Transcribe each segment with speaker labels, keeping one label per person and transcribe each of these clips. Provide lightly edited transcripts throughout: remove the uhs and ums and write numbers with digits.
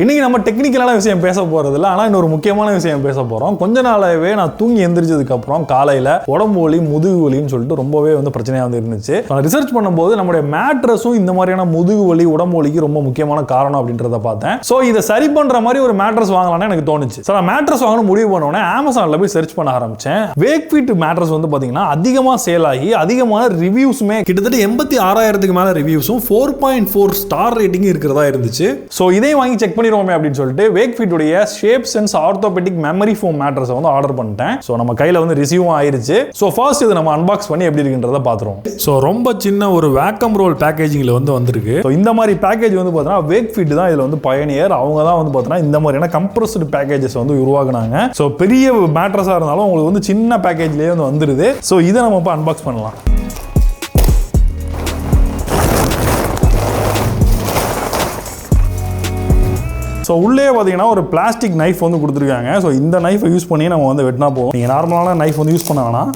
Speaker 1: இன்னைக்கு நம்ம டெக்னிக்கலான விஷயம் பேச போறது இல்லை, ஆனால் இன்னொரு முக்கியமான விஷயம் பேச போறோம். கொஞ்ச நாளாவே நான் தூங்கி எந்திரிச்சதுக்கு அப்புறம் காலையில உடம்பு வலி முதுகு வலின்னு சொல்லிட்டு ரொம்பவே பிரச்சனையா இருந்துச்சு. ரிசர்ச் பண்ணும்போது நம்மளுடைய மேட்ரஸும் இந்த மாதிரியான முதுகு வலி உடம்பு வலிக்கு ரொம்ப முக்கியமான காரணம் அப்படின்றத பார்த்தேன். ஸோ இதை சரி பண்ற மாதிரி ஒரு மேட்ரஸ் வாங்கலாம்னு எனக்கு தோணுச்சு. நான் மேட்ரஸ் வாங்கணும் முடிவு பண்ணோன்னே அமேசான்ல போய் சர்ச் பண்ண ஆரம்பிச்சேன். வேக்ஃபிட் மேட்ரஸ் பாத்தீங்கன்னா அதிகமா சேல் ஆகி அதிகமான ரிவ்யூஸுமே கிட்டத்தட்ட 86,000க்கு மேல ரிவ்யூஸும் 4.4 ஸ்டார் ரேட்டிங் இருக்கிறதா இருந்துச்சு. ஸோ இதை வாங்கி செக் அப்படின்னு சொல்லிட்டு வேக்ஃபிட் உடைய shape sense orthopaedic memory foam mattress order பண்ணிட்டேன். சோ நம்ம கையில ரிசீவும் ஆயிருச்சு. சோ ஃபர்ஸ்ட் இதை நம்ம அன்பாக்ஸ் பண்ணி எப்படி இருக்குன்றத பாத்துறோம். சோ ரொம்ப சின்ன ஒரு வேக்கம் ரோல் பேக்கேஜிங்ல வந்திருக்கு. சோ இந்த மாதிரி பேக்கேஜ் பாத்தீங்கன்னா வேக்ஃபிட் தான் இதுல பயனியர். அவங்க தான் பாத்தீங்கன்னா இந்த மாதிரியான கம்ப்ரஸ்டு பேக்கேஜஸ் உருவாக்குனாங்க. சோ பெரிய மேட்ரஸா இருந்தாலும் உங்களுக்கு சின்ன பேக்கேஜ்லயே வந்துருது. சோ இதை நம்ம இப்ப அன்பாக்ஸ் பண்ணலாம். ஸோ உள்ளே பார்த்தீங்கன்னா ஒரு பிளாஸ்டிக் நைஃப் கொடுத்துருக்காங்க. ஸோ இந்த நைஃபை யூஸ் பண்ணி நம்ம வெட்டினா போகும். நீங்கள் நார்மலான நைஃப் யூஸ் பண்ண வேணாம்.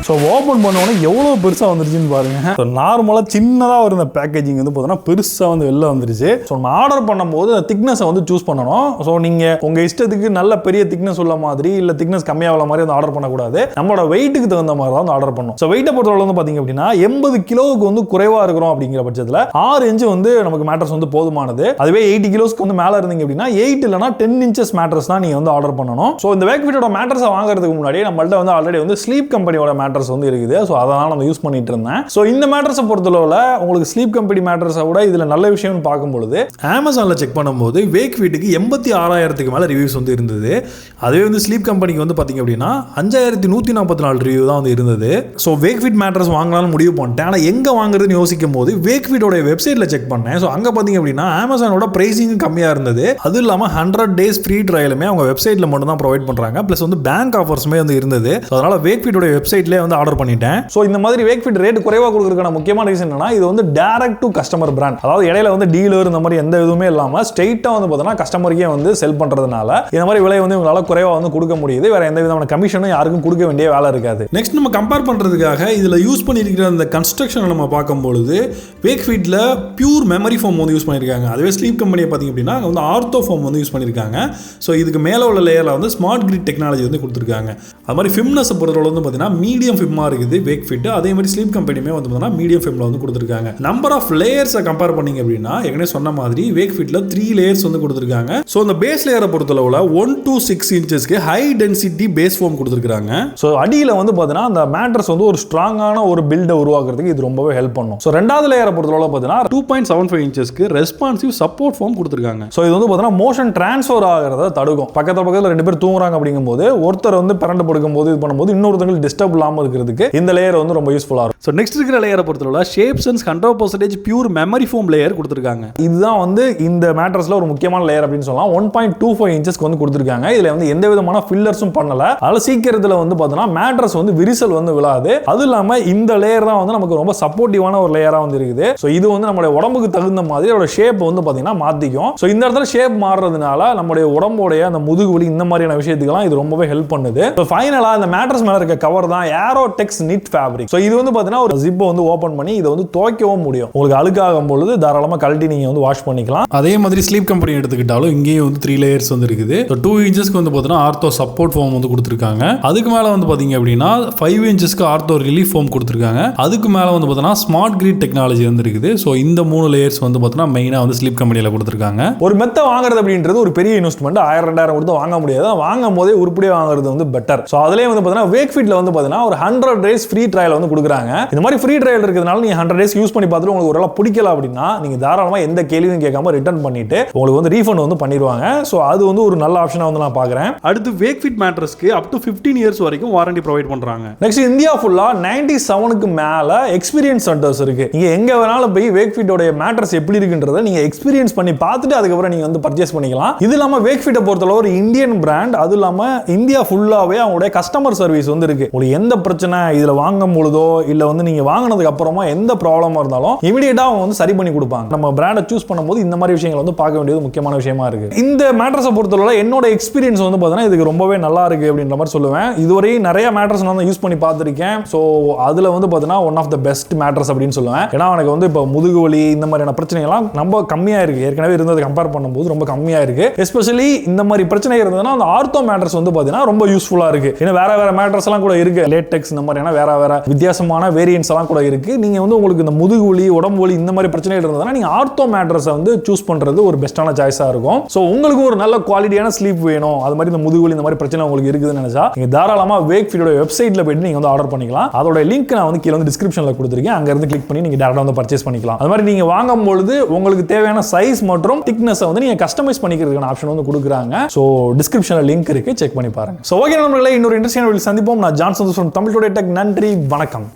Speaker 1: ஸோ ஓப்பன் பண்ணோன்னே எவ்வளோ பெருசாக வந்துருச்சுன்னு பாருங்க. ஸோ நார்மலாக சின்னதாக இருந்த பேக்கேஜிங் பார்த்தீங்கன்னா பெருசாக வெளில வந்துருச்சு. ஸோ நம்ம ஆர்டர் பண்ணும்போது திக்னஸை சூஸ் பண்ணணும். ஸோ நீங்கள் உங்கள் இஷ்டத்துக்கு நல்ல பெரிய திக்னஸ் உள்ள மாதிரி இல்லை திக்னஸ் கம்மியாக மாதிரி ஆர்டர் பண்ணக்கூடாது. நம்மளோட வெயிட்டுக்கு தகுந்த மாதிரி தான் ஆர்டர் பண்ணணும். ஸோ வெயிட்டை பொறுத்தவரை பார்த்தீங்க அப்படின்னா 80 கிலோவுக்கு குறைவாக இருக்கிறோம் அப்படிங்கிற பட்சத்தில் 6 இன்ச்சு நமக்கு மேட்ரஸ் போதுமானது. அதுவே 80 கிலோஸ்க்கு மேலே இருந்தீங்க அப்படின்னா 8 இல்லைனா 10 இன்ச்சஸ் மேட்ரஸ் தான் நீங்கள் ஆர்டர் பண்ணணும். ஸோ இந்த வேக்ஃபிட்டோட மேட்ரஸை வாங்குறதுக்கு முன்னாடி நம்மள்ட்ட ஆல்ரெடி ஸ்லீப் கம்பெனியோட மேட்ரஸ் இருக்குது. சோ அதனால நம்ம யூஸ் பண்ணிட்டு இருந்தேன். சோ இந்த மேட்ரஸை பொறுத்தளவுல உங்களுக்கு ஸ்லீப் கம்பெனி மேட்ரஸை விட இதுல நல்ல விஷயம்னு பார்க்கும்போது அமேசான்ல செக் பண்ணும்போது வேக்ஃபிட்டுக்கு 86,000க்கு மேல ரிவ்யூஸ் இருந்தது. அதுவே ஸ்லீப் கம்பெனிக்கு பாத்தீங்க அப்படின்னா 5,144 ரிவ்யூ தான் இருந்தது. சோ வேக்ஃபிட் மேட்ரஸ் வாங்கலாம்னு முடிவு பண்ணிட்டேன். ஆனா எங்க வாங்குறதுன்னு யோசிக்கும் போது வேக்ஃபிட்டோட வெப்சைட்ல செக் பண்ணேன். சோ அங்க பாத்தீங்க அப்படின்னா அமேசானோட பிரைசிங் கம்மியா இருந்தது. அது இல்லாம 100 days ஃப்ரீ ட்ரையலுமே அவங்க வெப்சைட்ல மட்டும் தான் ப்ரொவைட் பண்றாங்க. பிளஸ் பேங்க் ஆஃபர்ஸுமே இருந்தது. அதனால வேக்ஃபிட்டோட வெப்சைட்ல ஆர்டர் பண்ணிட்டேன். சோ இந்த மாதிரி வேக்ஃபிட் ரேட் குறைவா கொடுக்கறதுக்கான முக்கியமான ரீசன் என்னன்னா இது டைரக்ட் டு கஸ்டமர் பிராண்ட். அதாவது இடையில டீலர் இந்த மாதிரி எந்த இதுவுமே இல்லாம ஸ்ட்ரைட்டா பார்த்தா கஸ்டமருக்கே செல் பண்றதுனால இந்த மாதிரி விலை இவங்களால குறைவா கொடுக்க முடியுது. வேற எந்த விதமான கமிஷனும் யாருக்கும் கொடுக்க வேண்டிய வேலை இருக்காது. நெக்ஸ்ட் நம்ம கம்பேர் பண்றதுக்காக இதுல யூஸ் பண்ணிருக்கிற அந்த கன்ஸ்ட்ரக்ஷன் நம்ம பார்க்கும்போது வேக்ஃபிட்ல பியூர் மெமரி ஃபோம் யூஸ் பண்ணிருக்காங்க. அதுவே ஸ்லீப் கம்பெனியை பார்த்தீங்க அப்படின்னா ஆர்த்தோ ஃபோம் யூஸ் பண்ணிருக்காங்க. சோ இதுக்கு மேல உள்ள லேயர்ல ஸ்மார்ட் கிரிட் டெக்னாலஜி கொடுத்திருக்காங்க. அது மாதிரி ஃபிம்னஸ் பொறுத்தவரை பார்த்தீங்கன்னா மீடியம் ஃபிம்மா இருக்குது வேக்ஃபிட். அதே மாதிரி ஸ்லீப் கம்பெனியுமே பார்த்தீங்கன்னா மீடியம் ஃபிம்ல கொடுத்திருக்காங்க. நம்பர் ஆஃப் லேயர்ஸை கம்பேர் பண்ணீங்க அப்படின்னா ஏற்கனவே சொன்ன மாதிரி வேக்ஃபிட்ல 3 லேயர்ஸ் கொடுத்திருக்காங்க. சோ இந்த பேஸ் லேயரை பொறுத்தளவுல 1 to 6 இன்ச்சஸ்க்கு ஹை டென்சிட்டி பேஸ் ஃபோம் கொடுத்திருக்காங்க. சோ அடியில பார்த்தீங்கன்னா அந்த மேட்ரஸ் ஒரு ஸ்ட்ராங்கான ஒரு பில்டை உருவாக்குறதுக்கு இது ரொம்பவே ஹெல்ப் பண்ணும். சோ ரெண்டாவது லேயரை பொறுத்தளவுல பார்த்தீங்கன்னா 2.75 இன்ச்சஸ்க்கு ரெஸ்பான்சிவ் சப்போர்ட் ஃபோம் கொடுத்திருக்காங்க. சோ இது பார்த்தீங்கன்னா மோஷன் டிரான்ஸ்ஃபர் ஆகிறத தடுக்கும். பக்கத்துல 2 பேர் தூங்குறாங்க அப்படிங்கும்போது ஒருத்தர் பிறண்டு படுக்கும்போது இது பண்ணும்போது இன்னொருத்தங்களுக்கு டிஸ்டர்ப் இல்லாம இருக்கிறதுக்கு இந்த லேயர் ரொம்ப யூஸ்ஃபுல்லா இருக்கும். சோ நெக்ஸ்ட் இருக்கிற லேயரை பொறுத்தவரை shape sense 100% pure memory foam layer கொடுத்திருக்காங்க. இதுதான் இந்த மேட்ரஸ்ல ஒரு முக்கியமான லேயர் அப்படின்னு சொல்லலாம். 1.25 இன்ச்சஸ்க்கு கொடுத்திருக்காங்க. இதுல எந்த விதமான ஃபில்லர்ஸும் பண்ணல. அதனால சீக்கிரத்துல பார்த்தீங்கன்னா மேட்ரஸ் விரிசல் விழாது. அது இல்லாம இந்த லேயர் தான் நமக்கு ரொம்ப சப்போர்ட்டிவான ஒரு லேயரா இருக்குது. சோ இது நம்மளுடைய உடம்புக்கு தகுந்த மாதிரி அதோட ஷேப் பாத்தீங்கன்னா மாத்திக்கும். சோ இந்த இடத்துல ஷேப் மாறுறதுனால நம்மளுடைய உடம்போடைய அந்த முதுகு வலி இந்த மாதிரியான விஷயத்துக்கெல்லாம் இது ரொம்பவே ஹெல்ப் பண்ணுது. ஃபைனலா இந்த மேட்ரஸ் மேல இருக்க கவர் தான் ஏரோடெக்ஸ் நிட் ஃபேப்ரிக். சோ இது பாத்தீங்கன்னா ஒரு ஜிப் ஓபன் பண்ணி இதை துவைக்கவும் முடியும். உங்களுக்கு அழுக்காகும் பொழுது தாராளமா கழட்டி நீங்க வாஷ் பண்ணிக்கலாம். அதே மாதிரி ஸ்லீப் கம்பெனி எடுத்துக்கிட்டாலும் இங்கேயும் 3 லேயர்ஸ் இருக்குது. 2 இன்ச்சஸ்க்கு பாத்தீங்கன்னா ஆர்த்தோ சப்போர்ட் ஃபோம் கொடுத்திருக்காங்க. அதுக்கு மேல பாத்தீங்க அப்படின்னா 5 இன்ச்சஸ்க்கு ஆர்த்தோ ரிலீஃப் ஃபோம் கொடுத்திருக்காங்க. அதுக்கு மேல பாத்தீங்கன்னா ஸ்மார்ட் கிரிட் டெக்னாலஜி இருக்குது. சோ இந்த 3 லேயர்ஸ் பாத்தீங்கன்னா மெயினா ஸ்லீப் கம்பெனியில கொடுத்திருக்காங்க. ஒரு மெத்த வாங்குறது அப்படின்றது ஒரு பெரிய இன்வெஸ்ட்மெண்ட். 1000-2000 கொடுத்து வாங்க முடியாது. வாங்கும் போதே உருப்படியா வாங்குறது பெட்டர். சோ அதுலயே பாத்தீங்கன்னா வேக்ஃபிட்ல பாத்தீங்கன்னா ஒரு 100 days ஃப்ரீ ட்ரையல் கொடுக்குறாங்க. இந்த மாதிரி ஃப்ரீ ட்ரையல் இருக்கிறதுனால நீங்க 100 days யூஸ் பண்ணி பார்த்துட்டு உங்களுக்கு ஒருவேளை பிடிக்கல அப்படின்னா நீங்க தாராளமா எந்த கேள்வியும் கேட்காம ரிட்டர்ன் பண்ணிட்டு உங்களுக்கு ரீஃபண்ட் பண்ணிடுவாங்க. சோ அது ஒரு நல்ல ஆப்ஷனா நான் பார்க்கறேன். அடுத்து வேக்ஃபிட் மேட்ரஸ்க்கு அப் டு 15 இயர்ஸ் வரைக்கும் வாரண்டி ப்ரொவைட் பண்றாங்க. நெக்ஸ்ட் இந்தியா ஃபுல்லா 97க்கு மேல எக்ஸ்பீரியன்ஸ் சென்டர்ஸ் இருக்கு. நீங்க எங்க வேணாலும் போய் வேக்ஃபிட்டோட மேட்ரஸ் எப்படி இருக்குன்றதை நீங்க எக்ஸ்பீரியன்ஸ் பண்ணி பார்த்துட்டு அதுக்கப்புறம் நீங்க பர்ச்சேஸ் பண்ணிக்கலாம். இது இல்லாம வேக்ஃபிட்டை பொறுத்தளவு ஒரு இந்தியன் பிராண்ட். அது இல்லாம இந்தியா ஃபுல்லாவே அவங்களுடைய கஸ்டமர் சர்வீஸ் இருக்கு. உங்களுக்கு எந்த பிரச்சனை இதில் வாங்கும் பொழுதோ இல்லை வந்து நீங்கள் வாங்கினதுக்கு அப்புறமா எந்த ப்ராப்ளமாக இருந்தாலும் இமீடியட்டாக அவங்க வந்து சரி பண்ணி கொடுப்பாங்க. நம்ம பிராண்டை சூஸ் பண்ணும்போது இந்த மாதிரி விஷயங்கள் வந்து பார்க்க வேண்டியது முக்கியமான விஷயமா இருக்கு. இந்த மேட்ரஸை பொறுத்தவரை என்னோட எக்ஸ்பீரியன்ஸ் வந்து பார்த்தீங்கன்னா இதுக்கு ரொம்பவே நல்லா இருக்கு அப்படின்ற மாதிரி சொல்லுவேன். இதுவரை நிறைய மேட்ரஸ் நான் யூஸ் பண்ணி பார்த்துருக்கேன். ஸோ அதில் வந்து பார்த்தீங்கன்னா one of the best mattress அப்படின்னு சொல்லுவேன். ஏன்னா எனக்கு வந்து இப்போ முதுகு வலி இந்த மாதிரியான பிரச்சனைகள்லாம் ரொம்ப கம்மியாக இருக்கு. ஏற்கனவே இருந்ததை கம்பேர் பண்ணும்போது ரொம்ப கம்மியாக இருக்கு. எஸ்பெஷலி இந்த மாதிரி பிரச்சனை இருந்ததுன்னா அந்த ஆர்த்தோ மேட்ரஸ் வந்து பார்த்தீங்கன்னா ரொம்ப யூஸ்ஃபுல்லாக இருக்கு. ஏன்னா வேற மேட்ரஸ் எல்லாம் கூட இருக்கு, லேட்டெக்ஸ் இந்த மாதிரியான வேற வித்தியாசமான வேரியன்ட்ஸ் எல்லாம் கூட இருக்கு. நீங்க வந்து உங்களுக்கு இந்த முதுகு வலி உடம்பு வலி இந்த மாதிரி பிரச்சனைகள் இருந்ததுன்னா நீங்க ஆர்த்தோ மேட்ரஸை வந்து சூஸ் பண்றது ஒரு பெஸ்டான சாய்ஸா இருக்கும். ஸோ உங்களுக்கு ஒரு நல்ல குவாலிட்டியான ஸ்லீப் வேணும், அது மாதிரி இந்த முதுகு வலி இந்த மாதிரி பிரச்சனை உங்களுக்கு இருக்குதுன்னு நினைச்சா நீங்க தாராளமா வேக்ஃபீல்டோட வெப்சைட்ல போயிட்டு நீங்க வந்து ஆர்டர் பண்ணிக்கலாம். அதோட லிங்க் நான் வந்து கீழே வந்து டிஸ்கிரிப்ஷன்ல கொடுத்துருக்கேன். அங்க இருந்து கிளிக் பண்ணி நீங்க டேரக்டா வந்து பர்ச்சேஸ் பண்ணிக்கலாம். அது மாதிரி நீங்க வாங்கும் பொழுது உங்களுக்கு தேவையான சைஸ் மற்றும் திக்னஸ் வந்து நீங்க கஸ்டமைஸ் பண்ணிக்கிறதுக்கான ஆப்ஷன் வந்து கொடுக்குறாங்க. ஸோ டிஸ்கிரிப்ஷன்ல லிங்க் இருக்கு, செக் பண்ணி பாருங்க. ஸோ ஓகே நண்பர்களே, இன்னொரு இன்ட்ரெஸ்டிங் வீடியோவில் சந்திப்போம். நான் Johnson from Tamil today tech. நன்றி, வணக்கம்.